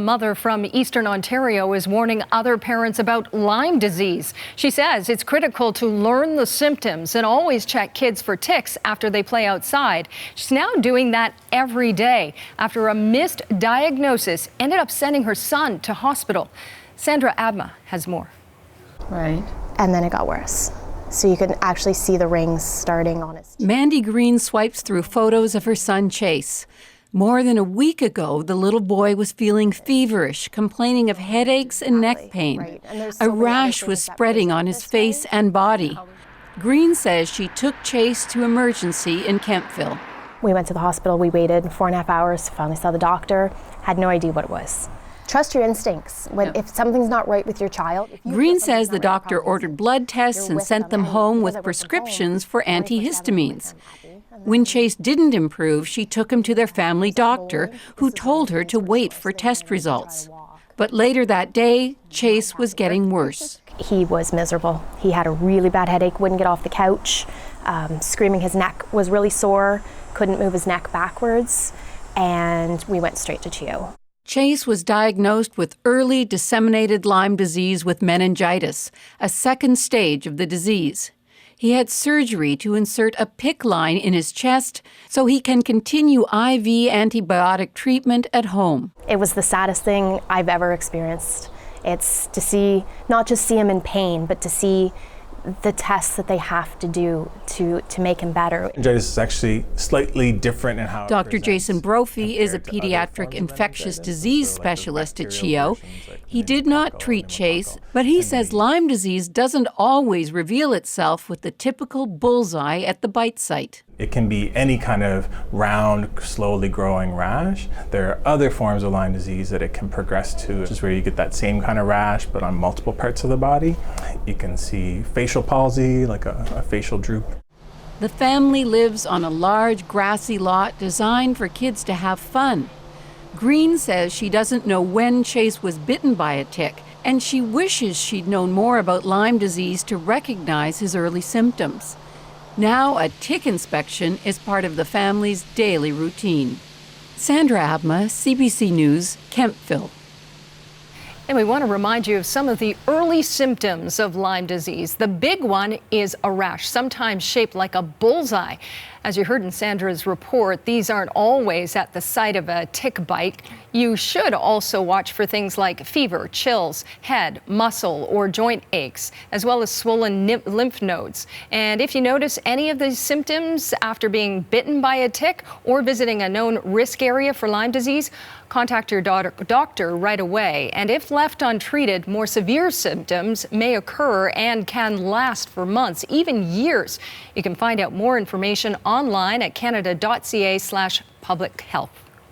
A mother from Eastern Ontario is warning other parents about Lyme disease. She says it's critical to learn the symptoms and always check kids for ticks after they play outside. She's now doing that every day after a missed diagnosis ended up sending her son to hospital. Sandra Abma has more. Right. And then it got worse. So you can actually see the rings starting on his. Mandy Green swipes through photos of her son Chase. More than a week ago, the little boy was feeling feverish, complaining of headaches and neck pain. Right. And A rash was spreading on his face and body. Green says she took Chase to emergency in Kemptville. We went to the hospital, we waited 4.5 hours, finally saw the doctor, had no idea what it was. Trust your instincts. If something's not right with your child. Green says the doctor ordered blood tests and sent them home with prescriptions for antihistamines. When Chase didn't improve, she took him to their family doctor, who told her to wait for test results. But later that day, Chase was getting worse. He was miserable. He had a really bad headache, wouldn't get off the couch, screaming. His neck was really sore, couldn't move his neck backwards, and we went straight to CHEO. Chase was diagnosed with early disseminated Lyme disease with meningitis, a second stage of the disease. He had surgery to insert a PICC line in his chest so he can continue IV antibiotic treatment at home. It was the saddest thing I've ever experienced. It's to see, not just see him in pain, but to see the tests that they have to do to make him better. Meningitis is actually slightly different in how Dr. Jason Brophy is a pediatric infectious disease specialist at CHEO. He did not treat Chase, but he says Lyme disease doesn't always reveal itself with the typical bullseye at the bite site. It can be any kind of round, slowly growing rash. There are other forms of Lyme disease that it can progress to, which is where you get that same kind of rash, but on multiple parts of the body. You can see facial palsy, like a facial droop. The family lives on a large grassy lot designed for kids to have fun. Green says she doesn't know when Chase was bitten by a tick, and she wishes she'd known more about Lyme disease to recognize his early symptoms. Now a tick inspection is part of the family's daily routine. Sandra Abma, CBC News, Kemptville. And we want to remind you of some of the early symptoms of Lyme disease. The big one is a rash, sometimes shaped like a bullseye. As you heard in Sandra's report, these aren't always at the site of a tick bite. You should also watch for things like fever, chills, head, muscle, or joint aches, as well as swollen lymph nodes. And if you notice any of these symptoms after being bitten by a tick or visiting a known risk area for Lyme disease, contact your doctor right away. And if left untreated, more severe symptoms may occur and can last for months, even years. You can find out more information online at canada.ca/public health.